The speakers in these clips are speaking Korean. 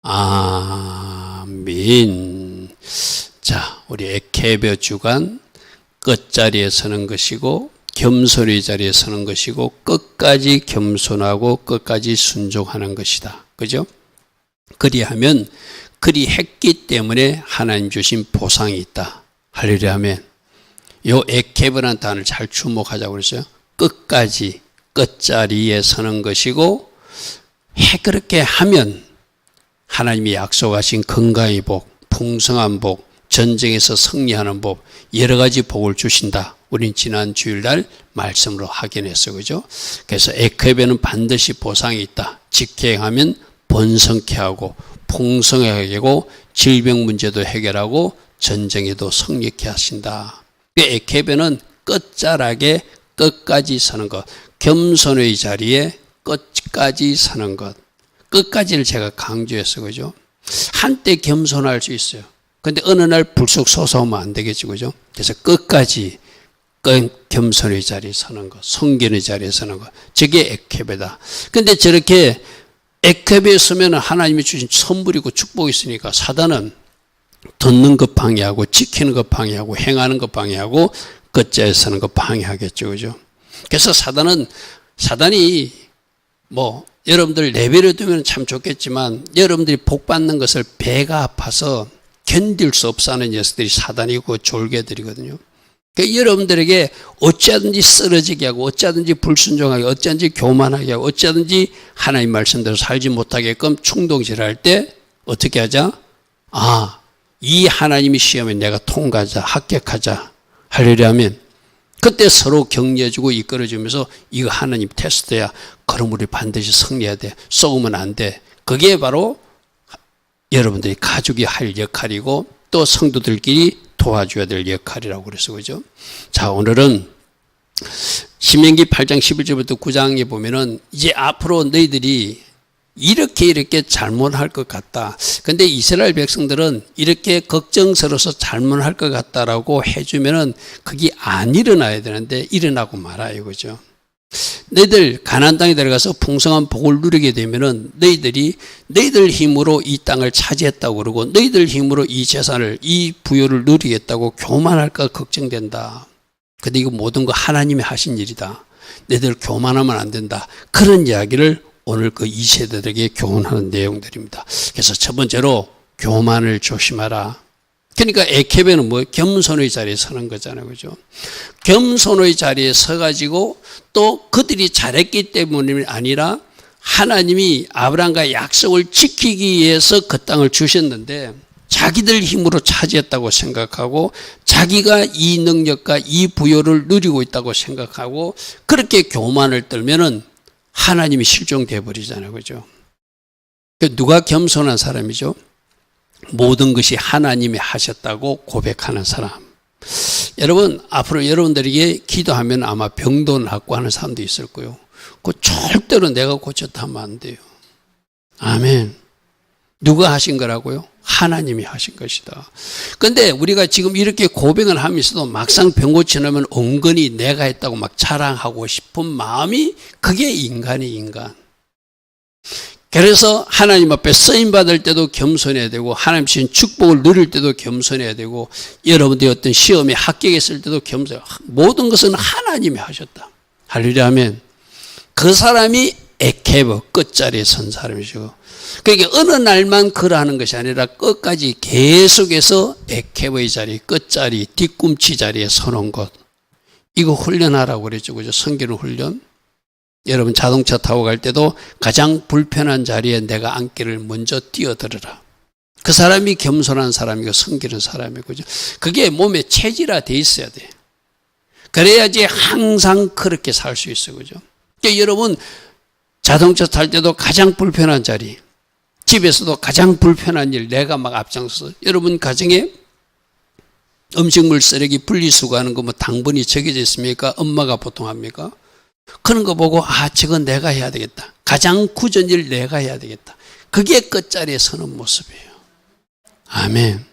아멘. 자, 우리 에케베 주간 끝자리에 서는 것이고 겸손의 자리에 서는 것이고 끝까지 겸손하고 끝까지 순종하는 것이다. 그죠? 그리하면 그리했기 때문에 하나님 주신 보상이 있다. 할렐루야 아멘. 요 에케베라는 단어를 잘 주목하자고 그랬어요. 끝까지 끝자리에 서는 것이고 그렇게 하면 하나님이 약속하신 건강의 복, 풍성한 복, 전쟁에서 승리하는 복, 여러 가지 복을 주신다. 우린 지난 주일날 말씀으로 확인했어요. 그죠? 그래서 에케베는 반드시 보상이 있다. 직행하면 번성케 하고 풍성하게 하고 질병 문제도 해결하고 전쟁에도 승리케 하신다. 에케베는 끝자락에 끝까지 서는 것, 겸손의 자리에 끝까지 서는 것. 끝까지를 제가 강조했어요. 그죠? 한때 겸손할 수 있어요. 근데 어느 날 불쑥 솟아오면 안 되겠지. 그죠? 그래서 끝까지 겸손의 자리에 서는 것, 성견의 자리에 서는 것. 저게 에케베다. 근데 저렇게 에케베에 서면 하나님이 주신 선물이고 축복이 있으니까 사단은 듣는 것 방해하고 지키는 것 방해하고 행하는 것 방해하고 끝자리에 서는 것 방해하겠죠. 그죠? 그래서 사단이 여러분들 레벨에 두면 참 좋겠지만 여러분들이 복 받는 것을 배가 아파서 견딜 수 없어 하는 녀석들이 사단이고 졸개들이거든요. 그러니까 여러분들에게 어찌하든지 쓰러지게 하고 어찌하든지 불순종하게 어찌하든지 교만하게 하고 어찌하든지 하나님 말씀대로 살지 못하게끔 충동질할 때 어떻게 하자? 이 하나님이 시험에 내가 통과하자, 합격하자. 할렐루야 하면 그때 서로 격려해주고 이끌어주면서 이거 하나님 테스트야. 그럼 우리 반드시 승리해야 돼. 쏘으면 안 돼. 그게 바로 여러분들이 가족이 할 역할이고 또 성도들끼리 도와줘야 될 역할이라고 그래서 그죠? 자, 오늘은 신명기 8장 11절부터 9장에 보면은 이제 앞으로 너희들이 이렇게 잘못할 것 같다. 근데 이스라엘 백성들은 이렇게 걱정스러워서 잘못할 것 같다라고 해주면은 그게 안 일어나야 되는데 일어나고 말아요. 그죠? 너희들 가나안 땅에 들어가서 풍성한 복을 누리게 되면은 너희들 힘으로 이 땅을 차지했다고 그러고 너희들 힘으로 이 재산을 이 부여를 누리겠다고 교만할까 걱정된다. 근데 이거 모든 거 하나님이 하신 일이다. 너희들 교만하면 안 된다. 그런 이야기를 오늘 그 2세대들에게 교훈하는 내용들입니다. 그래서 첫 번째로 교만을 조심하라. 그러니까 에케베는 겸손의 자리에 서는 거잖아요. 그죠? 겸손의 자리에 서가지고 또 그들이 잘했기 때문이 아니라 하나님이 아브라함과 약속을 지키기 위해서 그 땅을 주셨는데 자기들 힘으로 차지했다고 생각하고 자기가 이 능력과 이 부여를 누리고 있다고 생각하고 그렇게 교만을 떨면은 하나님이 실종돼 버리잖아요. 그죠? 누가 겸손한 사람이죠? 모든 것이 하나님이 하셨다고 고백하는 사람. 여러분, 앞으로 여러분들에게 기도하면 아마 병도 낫고 하는 사람도 있을 거예요. 그거 절대로 내가 고쳤다 하면 안 돼요. 아멘. 누가 하신 거라고요? 하나님이 하신 것이다. 그런데 우리가 지금 이렇게 고백을 하면서도 막상 병 고치려면 은근히 내가 했다고 막 자랑하고 싶은 마음이 그게 인간이 인간. 그래서 하나님 앞에 쓰임받을 때도 겸손해야 되고 하나님 주신 축복을 누릴 때도 겸손해야 되고 여러분들이 어떤 시험에 합격했을 때도 겸손해야 되고 모든 것은 하나님이 하셨다. 할렐루야 하면 그 사람이 에케베 끝자리에 선 사람이죠. 그러니까 어느 날만 그러하는 것이 아니라 끝까지 계속해서 에케베의 자리, 끝자리, 뒤꿈치 자리에 서는 것. 이거 훈련하라고 그랬죠. 그죠? 성경 훈련. 여러분 자동차 타고 갈 때도 가장 불편한 자리에 내가 앉기를 먼저 뛰어들어라. 그 사람이 겸손한 사람이고 섬기는 사람이고 그죠? 그게 몸에 체질화돼 있어야 돼. 그래야지 항상 그렇게 살 수 있어요. 그죠? 그러니까 여러분 자동차 탈 때도 가장 불편한 자리, 집에서도 가장 불편한 일 내가 막 앞장서서 여러분 가정에 음식물 쓰레기 분리수거하는 거 당분이 정해져 있습니까? 엄마가 보통 합니까? 그런 거 보고 저건 내가 해야 되겠다. 가장 굳은 일 내가 해야 되겠다. 그게 끝자리에 서는 모습이에요. 아멘.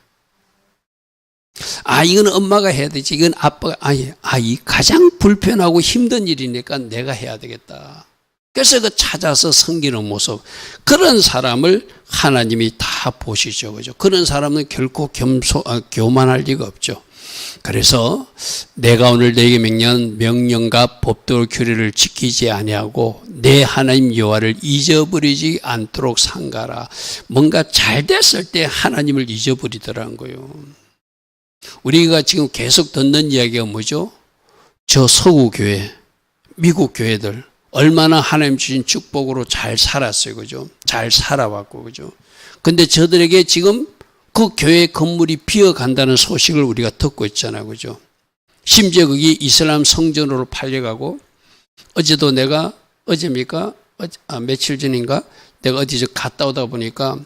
이건 엄마가 해야 되지. 이건 아빠가 이 가장 불편하고 힘든 일이니까 내가 해야 되겠다. 그래서 그 찾아서 섬기는 모습, 그런 사람을 하나님이 다 보시죠. 그죠? 그런 사람은 결코 교만할 리가 없죠. 그래서 내가 오늘 너에게 명령한 명령과 법도와 규례를 지키지 아니하고 내 하나님 여호와를 잊어버리지 않도록 삼가라. 뭔가 잘 됐을 때 하나님을 잊어버리더라는 거예요. 우리가 지금 계속 듣는 이야기가 뭐죠? 저 서구 교회, 미국 교회들 얼마나 하나님 주신 축복으로 잘 살았어요. 그죠? 잘 살아왔고, 그죠? 근데 저들에게 지금 그 교회 건물이 비어간다는 소식을 우리가 듣고 있잖아요. 그죠? 심지어 그게 이슬람 성전으로 팔려가고, 어제도 내가, 어제입니까? 며칠 전인가? 내가 어디서 갔다 오다 보니까,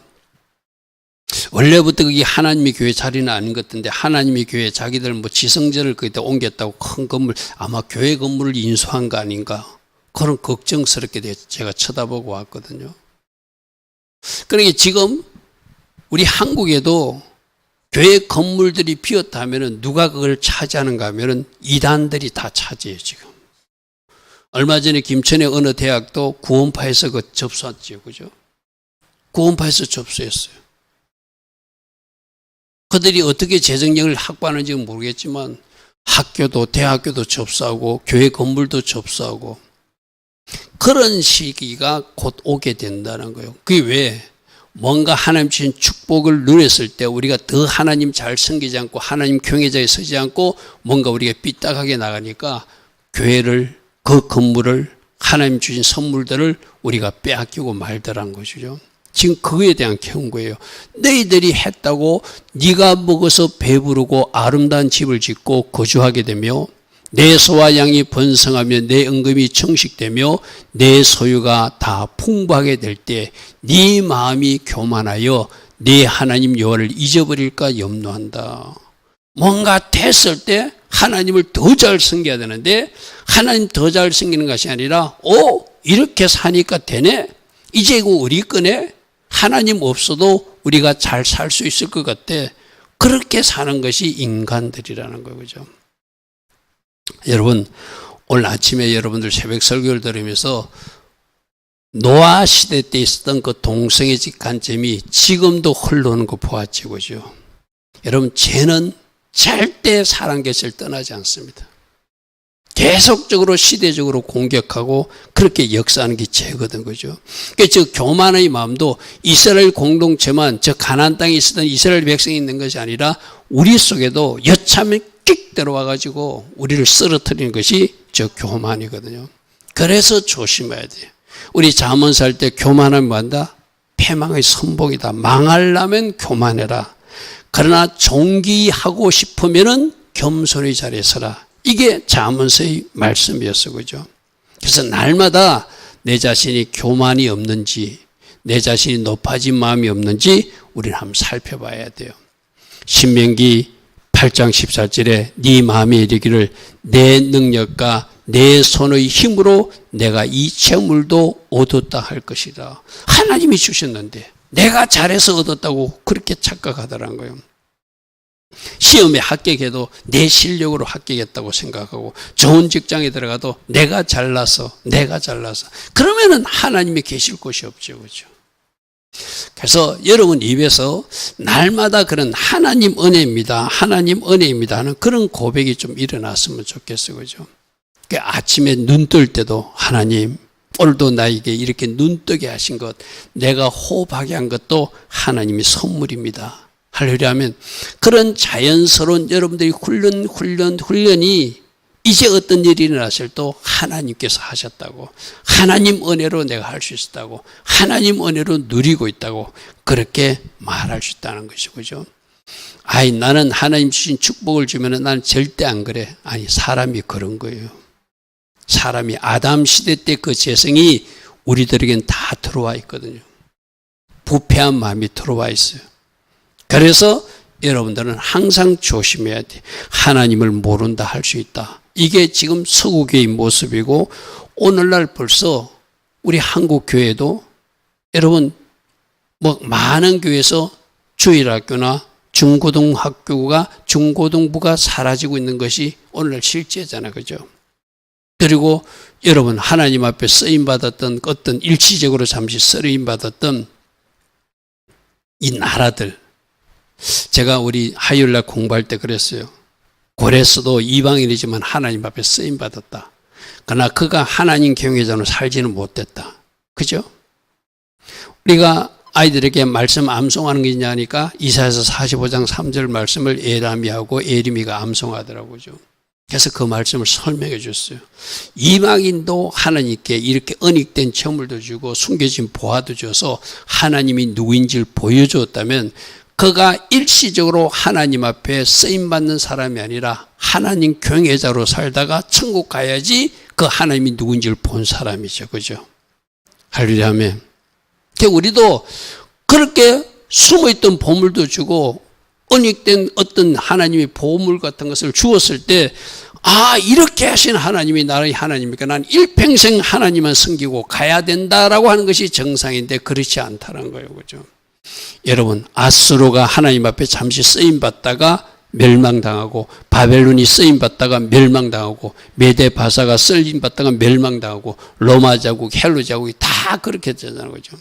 원래부터 그게 하나님의 교회 자리는 아닌 것 같은데, 하나님의 교회 자기들 뭐 지성전을 거기다 옮겼다고 큰 건물, 아마 교회 건물을 인수한 거 아닌가? 그런 걱정스럽게 제가 쳐다보고 왔거든요. 그러니까 지금 우리 한국에도 교회 건물들이 비었다 하면은 누가 그걸 차지하는가 하면은 이단들이 다 차지해요, 지금. 얼마 전에 김천의 어느 대학도 구원파에서 그 접수했죠, 그죠? 구원파에서 접수했어요. 그들이 어떻게 재정력을 확보하는지는 모르겠지만 학교도 대학교도 접수하고 교회 건물도 접수하고 그런 시기가 곧 오게 된다는 거예요. 그게 왜? 뭔가 하나님 주신 축복을 누렸을 때 우리가 더 하나님 잘 섬기지 않고 하나님 경외자에 서지 않고 뭔가 우리가 삐딱하게 나가니까 교회를, 그 건물을, 하나님 주신 선물들을 우리가 빼앗기고 말더란 것이죠. 지금 그거에 대한 경고예요. 너희들이 했다고 네가 먹어서 배부르고 아름다운 집을 짓고 거주하게 되며 내 소와 양이 번성하며 내 은금이 청식되며 내 소유가 다 풍부하게 될 때 네 마음이 교만하여 네 하나님 여호와를 잊어버릴까 염려한다. 뭔가 됐을 때 하나님을 더 잘 섬겨야 되는데 하나님 더 잘 섬기는 것이 아니라 이렇게 사니까 되네? 이제 이거 우리 거네? 하나님 없어도 우리가 잘 살 수 있을 것 같아. 그렇게 사는 것이 인간들이라는 거죠. 여러분, 오늘 아침에 여러분들 새벽 설교를 들으면서 노아 시대 때 있었던 그 동성애 직간점이 지금도 흘러오는 거 보았지, 그죠? 여러분, 죄는 절대 사람 곁을 떠나지 않습니다. 계속적으로 시대적으로 공격하고 그렇게 역사하는 게 죄거든, 그죠? 그러니까 저 교만의 마음도 이스라엘 공동체만 저 가나안 땅에 있었던 이스라엘 백성이 있는 것이 아니라 우리 속에도 여차하면 끽 들어와가지고 우리를 쓰러뜨리는 것이 저 교만이거든요. 그래서 조심해야 돼요. 우리 잠언 살 때 교만하면 뭐한다? 패망의 선복이다. 망하려면 교만해라. 그러나 존귀하고 싶으면은 겸손의 자리에 서라. 이게 잠언서의 말씀이었어, 그죠? 그래서 날마다 내 자신이 교만이 없는지, 내 자신이 높아진 마음이 없는지 우리는 한번 살펴봐야 돼요. 신명기 8장 14절에 네 마음에 이르기를 내 능력과 내 손의 힘으로 내가 이 재물도 얻었다 할 것이다. 하나님이 주셨는데 내가 잘해서 얻었다고 그렇게 착각하더라는 거예요. 시험에 합격해도 내 실력으로 합격했다고 생각하고 좋은 직장에 들어가도 내가 잘나서 그러면은 하나님이 계실 곳이 없죠, 그렇죠? 그래서 여러분 입에서 날마다 그런 하나님 은혜입니다 하는 그런 고백이 좀 일어났으면 좋겠어요, 그죠? 아침에 눈 뜰 때도 하나님, 오늘도 나에게 이렇게 눈 뜨게 하신 것, 내가 호흡하게 한 것도 하나님의 선물입니다. 할렐루야 하면 그런 자연스러운 여러분들이 훈련이 이제 어떤 일이 일어났을 때 하나님께서 하셨다고, 하나님 은혜로 내가 할 수 있었다고, 하나님 은혜로 누리고 있다고 그렇게 말할 수 있다는 것이죠, 그죠? 나는 하나님 주신 축복을 주면은 나는 절대 안 그래. 아니, 사람이 그런 거예요. 사람이 아담 시대 때 그 재성이 우리들에겐 다 들어와 있거든요. 부패한 마음이 들어와 있어요. 그래서 여러분들은 항상 조심해야 돼. 하나님을 모른다 할 수 있다. 이게 지금 서구교회의 모습이고, 오늘날 벌써 우리 한국 교회도 여러분 많은 교회에서 주일학교나 중고등부가 사라지고 있는 것이 오늘날 실제잖아요, 그죠? 그리고 여러분 하나님 앞에 쓰임받았던 어떤 일시적으로 잠시 쓰임받았던 이 나라들, 제가 우리 화요일날 공부할 때 그랬어요. 고레스도 이방인이지만 하나님 앞에 쓰임받았다. 그러나 그가 하나님 경외자로 살지는 못했다. 그죠? 우리가 아이들에게 말씀 암송하는 게 있냐니까 이사야서 45장 3절 말씀을 에라미하고 에리미가 암송하더라고요. 그래서 그 말씀을 설명해 줬어요. 이방인도 하나님께 이렇게 언익된 처물도 주고 숨겨진 보화도 줘서 하나님이 누구인지를 보여주었다면 그가 일시적으로 하나님 앞에 쓰임받는 사람이 아니라 하나님 경외자로 살다가 천국 가야지 그 하나님이 누구인지를 본 사람이죠. 그죠? 할렐루야 아멘. 우리도 그렇게 숨어있던 보물도 주고 언익된 어떤 하나님의 보물 같은 것을 주었을 때, 아, 이렇게 하신 하나님이 나의 하나님이니까 난 일평생 하나님만 섬기고 가야 된다라고 하는 것이 정상인데 그렇지 않다는 거예요. 그죠? 여러분, 아수르가 하나님 앞에 잠시 쓰임받다가 멸망당하고, 바벨론이 쓰임받다가 멸망당하고, 메데바사가 쓰임받다가 멸망당하고, 로마 제국, 헬로 제국이 다 그렇게 되잖아요. 그죠?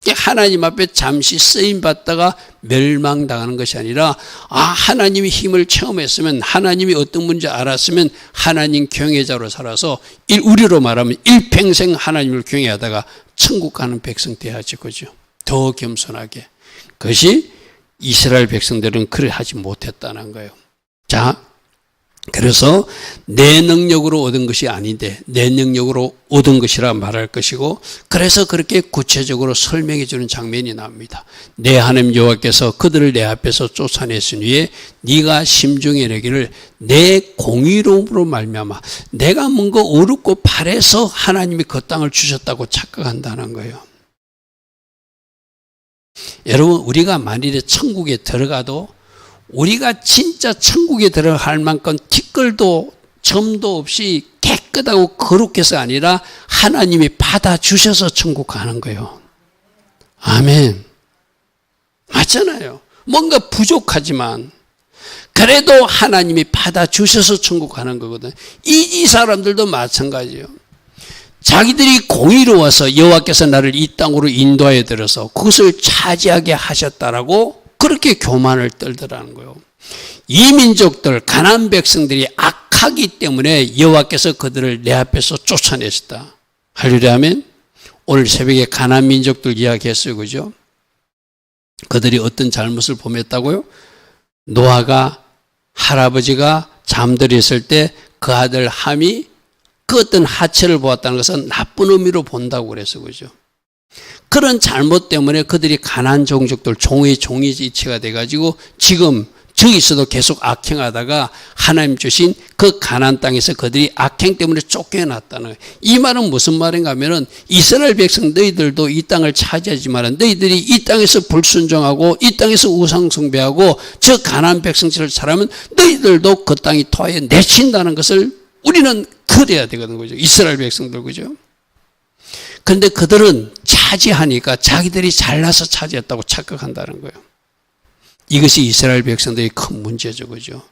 하나님 앞에 잠시 쓰임받다가 멸망당하는 것이 아니라, 아, 하나님의 힘을 체험했으면, 하나님이 어떤 분인지 알았으면 하나님 경외자로 살아서 우리로 말하면 일평생 하나님을 경외하다가 천국 가는 백성 돼야지. 그죠? 더 겸손하게. 그것이 이스라엘 백성들은 그래 하지 못했다는 거예요. 자, 그래서 내 능력으로 얻은 것이 아닌데 내 능력으로 얻은 것이라 말할 것이고, 그래서 그렇게 구체적으로 설명해 주는 장면이 나옵니다. 내 하나님 여호와께서 그들을 내 앞에서 쫓아냈은 후에 네가 심중에 이르기를 내 공의로움으로 말미암아, 내가 뭔가 어렵고 바래서 하나님이 그 땅을 주셨다고 착각한다는 거예요. 여러분, 우리가 만일에 천국에 들어가도 우리가 진짜 천국에 들어갈 만큼 티끌도 점도 없이 깨끗하고 거룩해서 아니라 하나님이 받아주셔서 천국 가는 거예요. 아멘. 맞잖아요. 뭔가 부족하지만 그래도 하나님이 받아주셔서 천국 가는 거거든요. 이 사람들도 마찬가지예요. 자기들이 공의로워서 여호와께서 나를 이 땅으로 인도하여 들어서 그것을 차지하게 하셨다라고 그렇게 교만을 떨더라는 거예요. 이 민족들, 가나안 백성들이 악하기 때문에 여호와께서 그들을 내 앞에서 쫓아내셨다. 할렐루야 아멘. 오늘 새벽에 가나안 민족들 이야기했어요. 그죠? 그들이 어떤 잘못을 범했다고요? 노아가, 할아버지가 잠들어 있을 때 그 아들 함이 그 어떤 하체를 보았다는 것은 나쁜 의미로 본다고 그래서 그죠. 그런 잘못 때문에 그들이 가나안 종족들 종의 이치가 돼가지고 지금 저기서도 계속 악행하다가 하나님 주신 그 가나안 땅에서 그들이 악행 때문에 쫓겨났다는 거예요. 이 말은 무슨 말인가 하면은 이스라엘 백성 너희들도 이 땅을 차지하지만 너희들이 이 땅에서 불순종하고 이 땅에서 우상 숭배하고 저 가나안 백성들을 잘하면 너희들도 그 땅이 토하에 내친다는 것을 우리는 그래야 되거든. 그죠? 이스라엘 백성들. 그죠? 근데 그들은 차지하니까 자기들이 잘나서 차지했다고 착각한다는 거예요. 이것이 이스라엘 백성들의 큰 문제죠. 그죠?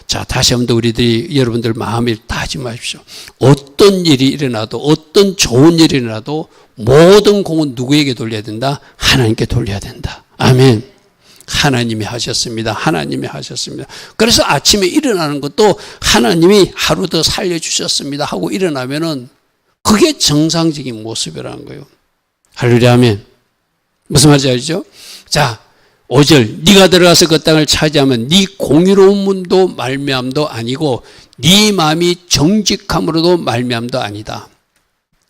자, 다시 한번 우리들이 여러분들 마음을 다하지 마십시오. 어떤 일이 일어나도 어떤 좋은 일이 일어나도 모든 공은 누구에게 돌려야 된다? 하나님께 돌려야 된다. 아멘. 하나님이 하셨습니다. 하나님이 하셨습니다. 그래서 아침에 일어나는 것도 하나님이 하루 더 살려주셨습니다 하고 일어나면은 그게 정상적인 모습이라는 거예요. 할렐루야 아멘. 무슨 말인지 알죠? 자, 5절 네가 들어가서 그 땅을 차지하면 네 공의로움도 말미암도 아니고 네 마음이 정직함으로도 말미암도 아니다.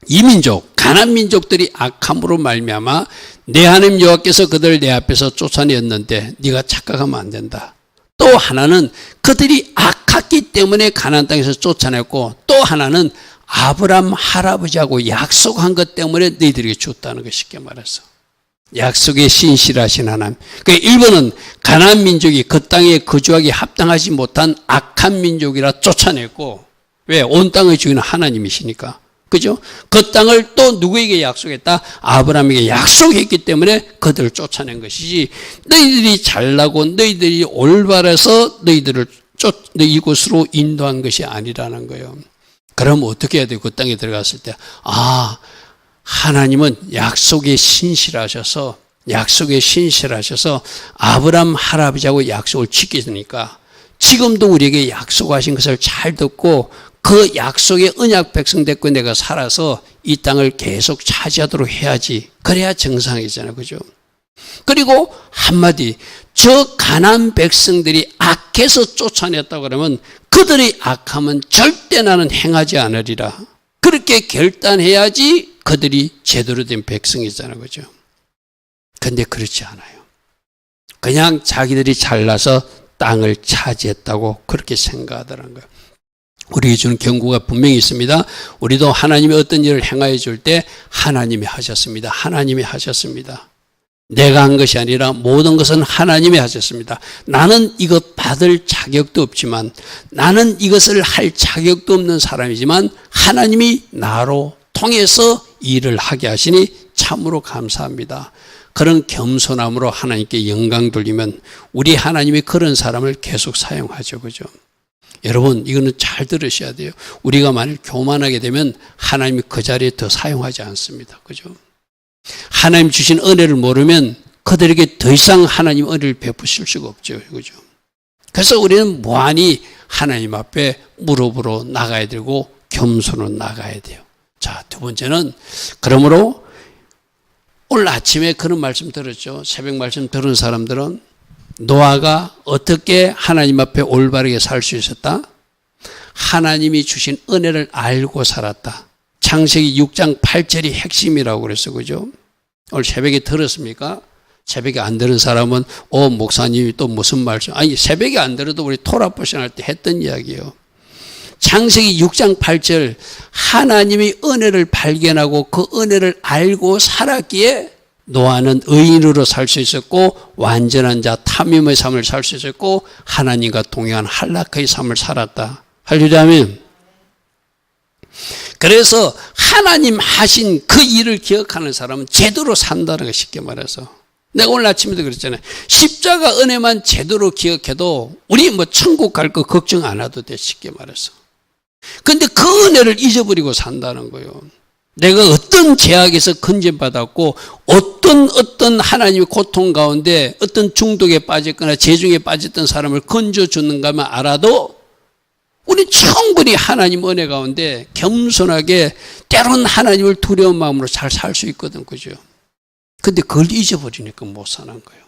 이 민족, 가나안 민족들이 악함으로 말미암아 내 하나님 여호와께서 그들을 내 앞에서 쫓아냈는데 네가 착각하면 안 된다. 또 하나는 그들이 악했기 때문에 가나안 땅에서 쫓아냈고, 또 하나는 아브라함 할아버지하고 약속한 것 때문에 너희들에게 줬다는 거, 쉽게 말해서. 약속에 신실하신 하나님. 그러니까 1번은 가나안 민족이 그 땅에 거주하기 합당하지 못한 악한 민족이라 쫓아냈고, 왜? 온 땅의 주인은 하나님이시니까. 그죠? 그 땅을 또 누구에게 약속했다? 아브라함에게 약속했기 때문에 그들을 쫓아낸 것이지, 너희들이 잘나고 너희들이 올바라서 너희들을 이곳으로 인도한 것이 아니라는 거예요. 그럼 어떻게 해야 돼요? 그 땅에 들어갔을 때. 하나님은 약속에 신실하셔서 아브라함 할아버지하고 약속을 지키니까 지금도 우리에게 약속하신 것을 잘 듣고 그 약속의 언약 백성 됐고 내가 살아서 이 땅을 계속 차지하도록 해야지. 그래야 정상이잖아요. 그죠? 그리고 한마디, 저 가나안 백성들이 악해서 쫓아냈다고 그러면 그들의 악함은 절대 나는 행하지 않으리라. 그렇게 결단해야지 그들이 제대로 된 백성이잖아요. 그죠? 근데 그렇지 않아요. 그냥 자기들이 잘나서 땅을 차지했다고 그렇게 생각하더라는 거예요. 우리에게 주는 경고가 분명히 있습니다. 우리도 하나님이 어떤 일을 행하여 줄 때 하나님이 하셨습니다. 하나님이 하셨습니다. 내가 한 것이 아니라 모든 것은 하나님이 하셨습니다. 나는 이것 받을 자격도 없지만, 나는 이것을 할 자격도 없는 사람이지만 하나님이 나로 통해서 일을 하게 하시니 참으로 감사합니다. 그런 겸손함으로 하나님께 영광 돌리면 우리 하나님이 그런 사람을 계속 사용하죠. 그죠? 여러분, 이거는 잘 들으셔야 돼요. 우리가 만일 교만하게 되면 하나님이 그 자리에 더 사용하지 않습니다. 그죠? 하나님 주신 은혜를 모르면 그들에게 더 이상 하나님 은혜를 베푸실 수가 없죠. 그죠? 그래서 우리는 무한히 하나님 앞에 무릎으로 나가야 되고 겸손으로 나가야 돼요. 자, 두 번째는, 그러므로 오늘 아침에 그런 말씀 들었죠. 새벽 말씀 들은 사람들은 노아가 어떻게 하나님 앞에 올바르게 살 수 있었다? 하나님이 주신 은혜를 알고 살았다. 창세기 6장 8절이 핵심이라고 그랬어. 그죠? 오늘 새벽에 들었습니까? 새벽에 안 들은 사람은 목사님이 또 무슨 말씀? 아니, 새벽에 안 들어도 우리 토라 포션 할 때 했던 이야기예요. 창세기 6장 8절, 하나님이 은혜를 발견하고 그 은혜를 알고 살았기에 노아는 의인으로 살 수 있었고 완전한 자 탐임의 삶을 살 수 있었고 하나님과 동행한 한락의 삶을 살았다. 할렐루야. 아멘. 그래서 하나님 하신 그 일을 기억하는 사람은 제대로 산다는 거, 쉽게 말해서. 내가 오늘 아침에도 그랬잖아요. 십자가 은혜만 제대로 기억해도 우리 천국 갈 거 걱정 안 해도 돼, 쉽게 말해서. 근데 그 은혜를 잊어버리고 산다는 거예요. 내가 어떤 제약에서 건진받았고 어떤 하나님의 고통 가운데 어떤 중독에 빠졌거나 재중에 빠졌던 사람을 건져주는가만 알아도 우리 충분히 하나님 은혜 가운데 겸손하게 때로는 하나님을 두려운 마음으로 잘 살 수 있거든. 그죠? 근데 그걸 잊어버리니까 못 사는 거예요.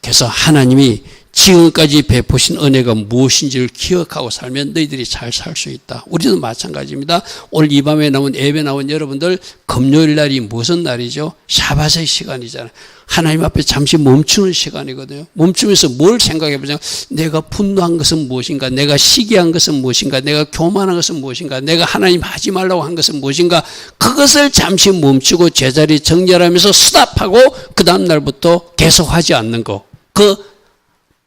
그래서 하나님이 지금까지 베푸신 은혜가 무엇인지를 기억하고 살면 너희들이 잘 살 수 있다. 우리도 마찬가지입니다. 오늘 이 밤에 예배 나온 여러분들, 금요일 날이 무슨 날이죠? 샤밧의 시간이잖아요. 하나님 앞에 잠시 멈추는 시간이거든요. 멈추면서 뭘 생각해 보자. 내가 분노한 것은 무엇인가? 내가 시기한 것은 무엇인가? 내가 교만한 것은 무엇인가? 내가 하나님 하지 말라고 한 것은 무엇인가? 그것을 잠시 멈추고 제자리 정렬하면서 스탑하고 그 다음 날부터 계속하지 않는 거. 그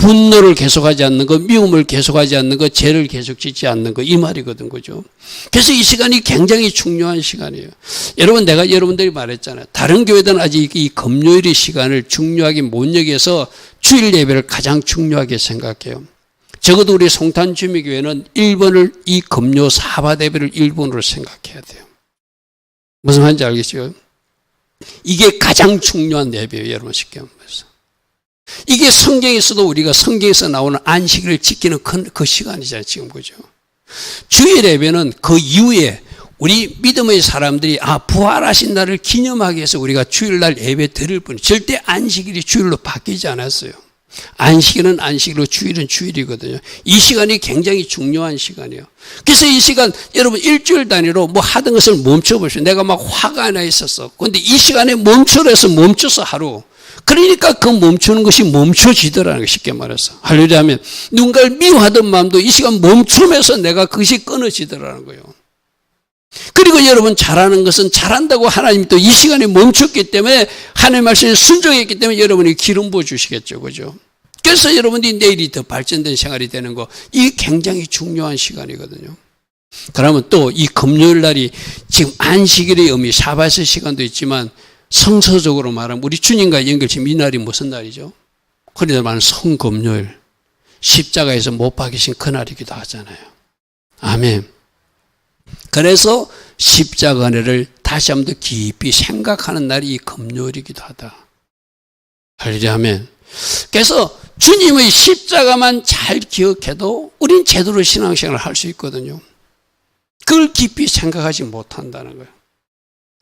분노를 계속하지 않는 거, 미움을 계속하지 않는 거, 죄를 계속 짓지 않는 거, 이 말이거든. 그죠? 그래서 이 시간이 굉장히 중요한 시간이에요. 여러분, 내가 여러분들이 말했잖아요. 다른 교회들은 아직 이 금요일의 시간을 중요하게 못 여겨서 주일 예배를 가장 중요하게 생각해요. 적어도 우리 송탄 주미교회는 1번을, 이 금요 사바 예배를 1번으로 생각해야 돼요. 무슨 말인지 알겠죠? 이게 가장 중요한 예배예요. 여러분, 쉽게 말해서. 이게 성경에서도 우리가 성경에서 나오는 안식일을 지키는 그 시간이잖아요. 지금. 그죠? 주일 예배는 그 이후에 우리 믿음의 사람들이 부활하신 날을 기념하기 위해서 우리가 주일날 예배 드릴 뿐, 절대 안식일이 주일로 바뀌지 않았어요. 안식일은 안식일로, 주일은 주일이거든요. 이 시간이 굉장히 중요한 시간이에요. 그래서 이 시간, 여러분 일주일 단위로 하던 것을 멈춰보시오. 내가 막 화가 나 있었어. 그런데 이 시간에 멈춰서 하루. 그러니까 그 멈추는 것이 멈춰지더라는 거, 쉽게 말해서. 할렐루야 하면 누군가를 미워하던 마음도 이 시간 멈추면서 내가 그것이 끊어지더라는 거예요. 그리고 여러분 잘하는 것은 잘한다고 하나님이 또 이 시간에 멈췄기 때문에 하나님의 말씀에 순종했기 때문에 여러분이 기름 부어 주시겠죠. 그죠? 그래서 여러분들이 내일이 더 발전된 생활이 되는 거, 이게 굉장히 중요한 시간이거든요. 그러면 또 이 금요일 날이 지금 안식일의 의미, 샤밧의 시간도 있지만 성서적으로 말하면 우리 주님과 연결치면 이 날이 무슨 날이죠? 그러다 말하는 성금요일, 십자가에서 못 박이신 그날이기도 하잖아요. 아멘. 그래서 십자가 은혜를 다시 한번 더 깊이 생각하는 날이 이 금요일이기도 하다. 할렐루야 하면. 그래서 주님의 십자가만 잘 기억해도 우린 제대로 신앙생활을 할 수 있거든요. 그걸 깊이 생각하지 못한다는 거예요.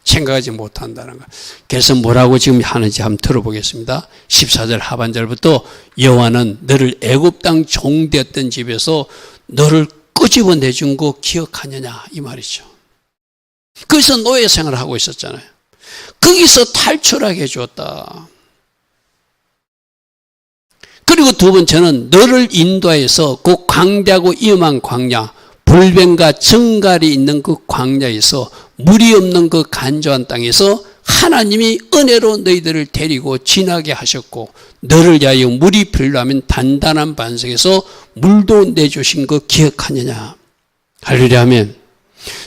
생각하지 못한다는 거예요. 그래서 뭐라고 지금 하는지 한번 들어보겠습니다. 14절 하반절부터 여호와는 너를 애굽 땅 종되었던 집에서 너를 끄집어내준 거 기억하느냐 이 말이죠. 거기서 노예 생활을 하고 있었잖아요. 거기서 탈출하게 해주었다. 그리고 두 번째는 너를 인도해서 그 광대하고 위험한 광야, 불뱀과 정갈이 있는 그 광야에서 물이 없는 그 간조한 땅에서 하나님이 은혜로 너희들을 데리고 지나게 하셨고 너를 위하여 물이 필요하면 단단한 반석에서 물도 내주신 거 기억하느냐. 할렐루야 하면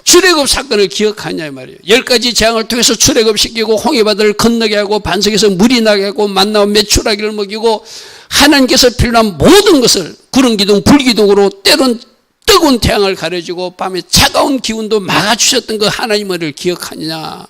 출애굽 사건을 기억하냐 말이에요. 10가지 재앙을 통해서 출애굽시키고 홍해바다를 건너게 하고 반석에서 물이 나게 하고 만나와 메추라기를 먹이고 하나님께서 필요한 모든 것을 구름 기둥 불 기둥으로 때론 뜨거운 태양을 가려주고 밤에 차가운 기운도 막아주셨던 그 하나님을 기억하느냐.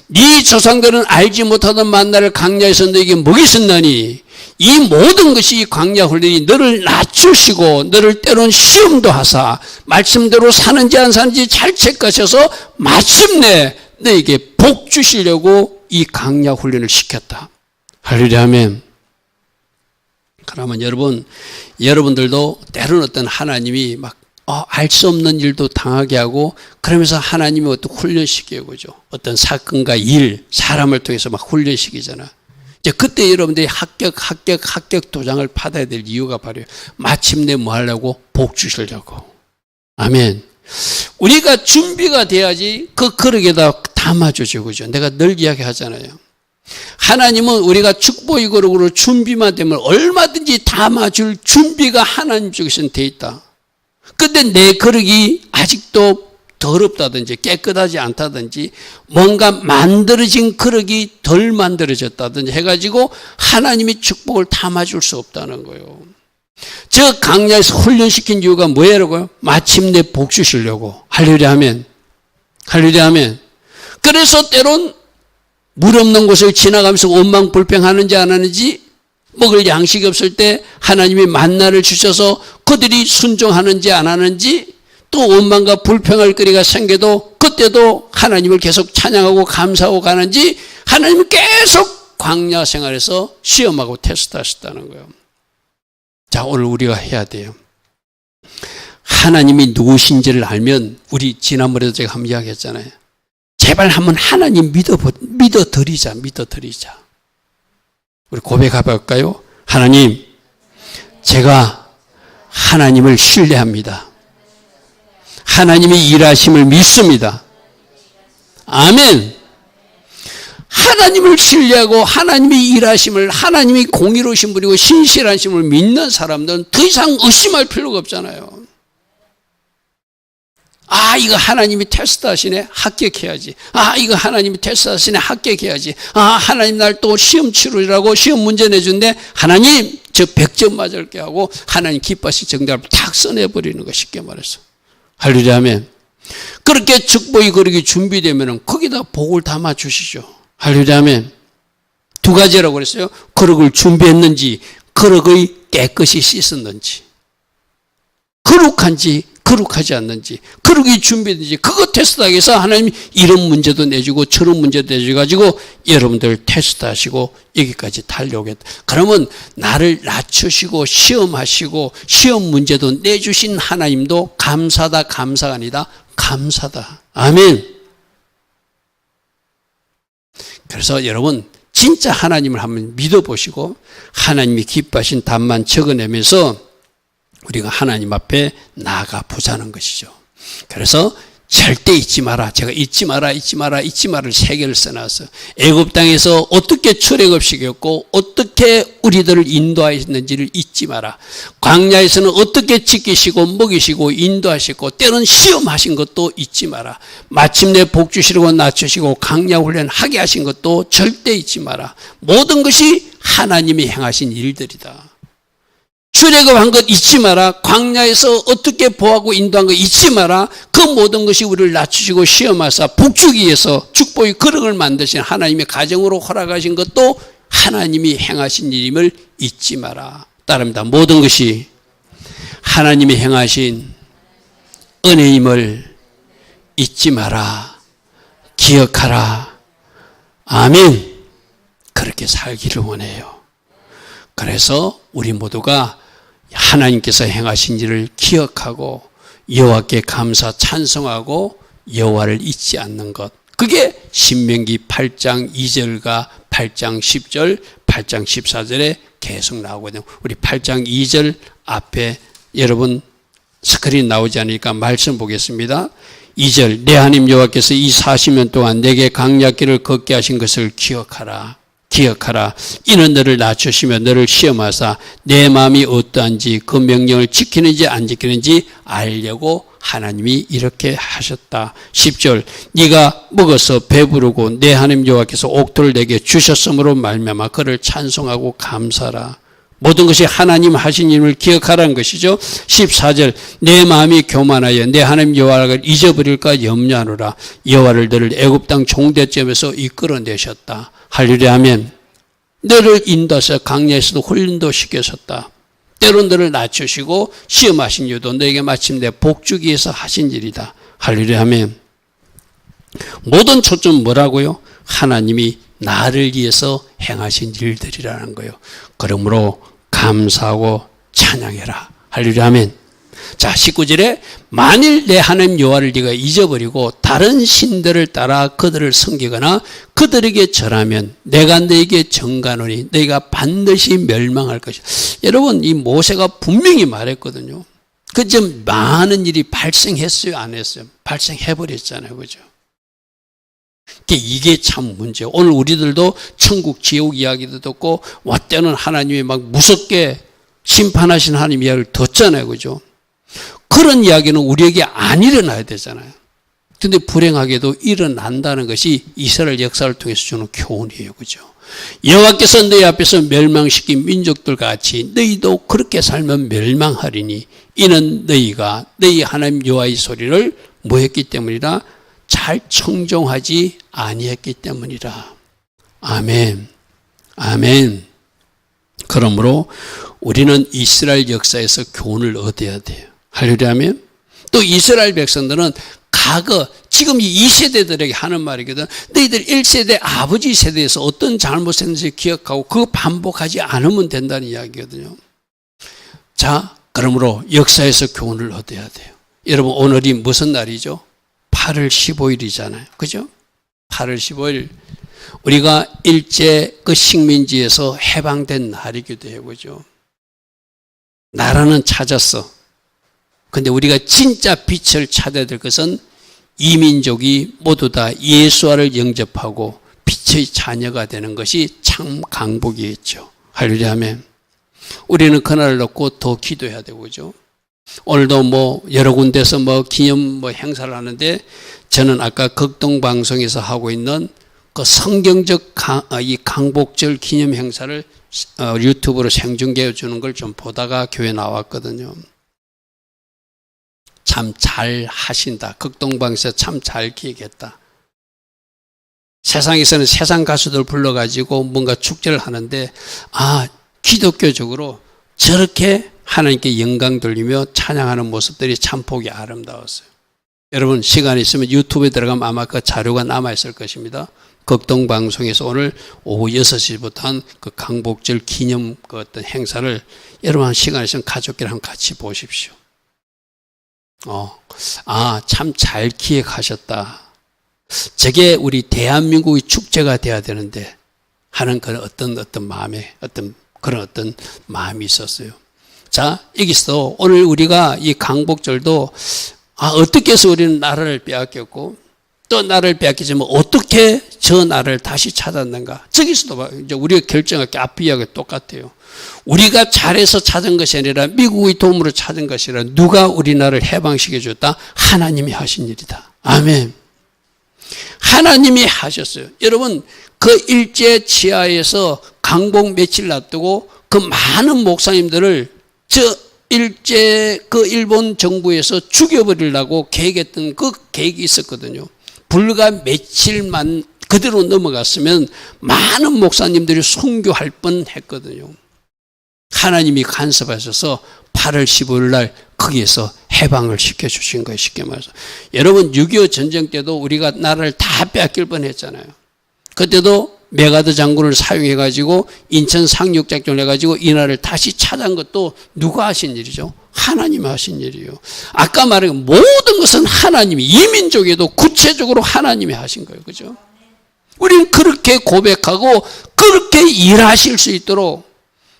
네 조상들은 알지 못하던 만나를 광야에서 너에게 먹이셨나니 이 모든 것이 광야 훈련이 너를 낮추시고 너를 때론 시험도 하사 말씀대로 사는지 안 사는지 잘 체크하셔서 마침내 너에게 복 주시려고 이 광야 훈련을 시켰다. 할렐루야 아멘. 그러면 여러분들도 때로는 어떤 하나님이 막 알 수 없는 일도 당하게 하고 그러면서 하나님이 어떤 훈련시켜요. 그죠? 어떤 사건과 일, 사람을 통해서 막 훈련시키잖아. 이제 그때 여러분들이 합격 도장을 받아야 될 이유가 바로 마침내 뭐 하려고? 복 주시려고. 아멘. 우리가 준비가 돼야지 그 그릇에다 담아주죠. 그죠? 내가 늘 이야기하잖아요. 하나님은 우리가 축복의 그릇으로 준비만 되면 얼마든지 담아줄 준비가 하나님 쪽에서는 돼 있다. 근데 내 그릇이 아직도 더럽다든지 깨끗하지 않다든지 뭔가 만들어진 그릇이 덜 만들어졌다든지 해가지고 하나님이 축복을 담아줄 수 없다는 거예요. 저 광야에서 훈련시킨 이유가 뭐예요? 마침내 복 주시려고. 할렐루야 하면. 할렐루야 하면. 그래서 때론 물 없는 곳을 지나가면서 원망불평하는지 안 하는지 먹을 양식이 없을 때 하나님이 만나를 주셔서 그들이 순종하는지 안 하는지 또 원망과 불평할 거리가 생겨도 그때도 하나님을 계속 찬양하고 감사하고 가는지 하나님이 계속 광야 생활에서 시험하고 테스트하셨다는 거예요. 자, 오늘 우리가 해야 돼요. 하나님이 누구신지를 알면 우리 지난번에도 제가 한번 이야기했잖아요. 제발 한번 하나님 믿어드리자. 우리 고백해 볼까요? 하나님, 제가 하나님을 신뢰합니다. 하나님이 일하심을 믿습니다. 아멘. 하나님을 신뢰하고 하나님이 일하심을, 하나님이 공의로우신 분이고 신실하심을 믿는 사람들은 더 이상 의심할 필요가 없잖아요. 아, 이거 하나님이 테스트하시네? 합격해야지. 아, 이거 하나님이 테스트하시네? 합격해야지. 아, 하나님 날 또 시험 치르라고 시험 문제 내준대? 하나님, 저 100점 맞을게 하고 하나님 기뻐하시 정답을 탁 써내버리는 거 쉽게 말해서. 할렐루야 아멘. 그렇게 축복이 그렇게 준비되면 거기다 복을 담아 주시죠. 할렐루야 아멘. 두 가지라고 그랬어요. 그릇을 준비했는지, 그릇의 깨끗이 씻었는지, 거룩한지 거룩하지 않는지, 그러기 준비되는지, 그거 테스트하기 위해서 하나님이 이런 문제도 내주고 저런 문제도 내주가지고 여러분들 테스트하시고 여기까지 달려오겠다. 그러면 나를 낮추시고 시험하시고 시험 문제도 내주신 하나님도 감사다, 감사가 아니다, 감사다. 아멘. 그래서 여러분 진짜 하나님을 한번 믿어보시고 하나님이 기뻐하신 답만 적어내면서 우리가 하나님 앞에 나아가 보자는 것이죠. 그래서 절대 잊지 마라. 제가 잊지 마라를 3개를 써놨어요. 애굽 땅에서 어떻게 출애굽시켰고 어떻게 우리들을 인도하셨는지를 잊지 마라. 광야에서는 어떻게 지키시고 먹이시고 인도하시고 때론 시험하신 것도 잊지 마라. 마침내 복 주시려고 낮추시고 광야 훈련 하게 하신 것도 절대 잊지 마라. 모든 것이 하나님이 행하신 일들이다. 출애굽한 것 잊지 마라. 광야에서 어떻게 보호하고 인도한 것 잊지 마라. 그 모든 것이 우리를 낮추시고 시험하사 북주기 위해서 축복의 그릇을 만드신 하나님의 가정으로 허락하신 것도 하나님이 행하신 일임을 잊지 마라. 따릅니다. 모든 것이 하나님이 행하신 은혜임을 잊지 마라. 기억하라. 아멘. 그렇게 살기를 원해요. 그래서 우리 모두가 하나님께서 행하신 일을 기억하고 여호와께 감사 찬송하고 여호와를 잊지 않는 것. 그게 신명기 8장 2절과 8장 10절, 8장 14절에 계속 나오거든요. 우리 8장 2절 앞에 여러분 스크린 나오지 않으니까 말씀 보겠습니다. 2절 내 하나님 여호와께서 이 40년 동안 내게 강약길을 걷게 하신 것을 기억하라. 기억하라. 이는 너를 낮추시며 너를 시험하사 내 마음이 어떠한지 그 명령을 지키는지 안 지키는지 알려고 하나님이 이렇게 하셨다. 10절 네가 먹어서 배부르고 내 하나님 여호와께서 옥토를 내게 주셨으므로 말미암아 그를 찬송하고 감사하라. 모든 것이 하나님 하신 일을 기억하라는 것이죠. 14절 내 마음이 교만하여 내 하나님 여호와를 잊어버릴까 염려하노라. 여호와를 너를 애굽 땅 종대점에서 이끌어내셨다. 할렐루야 아멘. 너를 인도하셔 강야에서도 훈련도 시키셨다. 때론 너를 낮추시고 시험하신 이유도 너에게 마침내 복주기 위해서 하신 일이다. 할렐루야 아멘. 모든 초점은 뭐라고요? 하나님이 나를 위해서 행하신 일들이라는 거예요. 그러므로 감사하고 찬양해라. 할렐루야 아멘. 자 19절에 만일 내 하나님 여호와를 네가 잊어버리고 다른 신들을 따라 그들을 섬기거나 그들에게 절하면 내가 너에게 정하노니 너희가 반드시 멸망할 것이다. 여러분 이 모세가 분명히 말했거든요. 그좀 많은 일이 발생했어요 안 했어요? 발생해버렸잖아요. 그죠? 이게 참 문제예요. 오늘 우리들도 천국 지옥 이야기도 듣고 때는 하나님이 막 무섭게 심판하신 하나님 이야기를 듣잖아요. 그죠? 그런 이야기는 우리에게 안 일어나야 되잖아요. 근데 불행하게도 일어난다는 것이 이스라엘 역사를 통해서 주는 교훈이에요. 그죠? 여호와께서 너희 앞에서 멸망시킨 민족들과 같이 너희도 그렇게 살면 멸망하리니 이는 너희가 너희 하나님 여호와의 소리를 뭐 했기 때문이라 잘 청종하지 아니했기 때문이라. 아멘. 아멘. 그러므로 우리는 이스라엘 역사에서 교훈을 얻어야 돼요. 할렐루야 아멘. 또 이스라엘 백성들은 과거 지금 이 2세대들에게 하는 말이거든. 너희들 1세대 아버지 세대에서 어떤 잘못했는지 기억하고 그거 반복하지 않으면 된다는 이야기거든요. 자, 그러므로 역사에서 교훈을 얻어야 돼요. 여러분 오늘이 무슨 날이죠? 8월 15일이잖아요. 그죠? 8월 15일 우리가 일제 그 식민지에서 해방된 날이기도 해요. 그죠? 나라는 찾았어. 근데 우리가 진짜 빛을 찾아야 될 것은 이민족이 모두 다 예수와를 영접하고 빛의 자녀가 되는 것이 참 강복이겠죠. 할렐루야 아멘. 우리는 그날을 놓고 더 기도해야 되고 그죠? 오늘도 여러 군데서 기념 행사를 하는데 저는 아까 극동방송에서 하고 있는 그 성경적 이 강복절 기념 행사를 유튜브로 생중계해 주는 걸 좀 보다가 교회 나왔거든요. 참 잘 하신다. 극동방에서 참 잘 기획했다. 세상에서는 세상 가수들 불러가지고 뭔가 축제를 하는데 기독교적으로 저렇게 하나님께 영광 돌리며 찬양하는 모습들이 참 보기 아름다웠어요. 여러분 시간 있으면 유튜브에 들어가면 아마 그 자료가 남아있을 것입니다. 극동방송에서 오늘 오후 6시부터 한 그 강복절 기념 그 어떤 행사를 여러분 시간 있으면 가족끼리 한번 같이 보십시오. 참 잘 기획하셨다. 저게 우리 대한민국의 축제가 돼야 되는데 하는 그런 어떤 마음에 그런 어떤 마음이 있었어요. 자, 여기서 오늘 우리가 이 강복절도 어떻게 해서 우리는 나라를 빼앗겼고 또 나라를 빼앗기지만 어떻게 저 나라를 다시 찾았는가. 저기서도 이제 우리가 결정할 게 앞 이야기가 똑같아요. 우리가 잘해서 찾은 것이 아니라 미국의 도움으로 찾은 것이 아니라 누가 우리나라를 해방시켜 줬다? 하나님이 하신 일이다. 아멘. 하나님이 하셨어요. 여러분 그 일제 치하에서 강복 며칠 놔두고 그 많은 목사님들을 그 일본 정부에서 죽여버리려고 계획했던 그 계획이 있었거든요. 불과 며칠만 그대로 넘어갔으면 많은 목사님들이 순교할 뻔했거든요. 하나님이 간섭하셔서 8월 15일 날 거기에서 해방을 시켜주신 거예요. 쉽게 말해서. 여러분 6.25 전쟁 때도 우리가 나라를 다 빼앗길 뻔했잖아요. 그때도 메가드 장군을 사용해가지고 인천 상륙작전을 해가지고 이 나라를 다시 찾아온 것도 누가 하신 일이죠? 하나님이 하신 일이에요. 아까 말한 모든 것은 하나님이, 이민족에도 구체적으로 하나님이 하신 거예요. 그죠? 우리는 그렇게 고백하고 그렇게 일하실 수 있도록,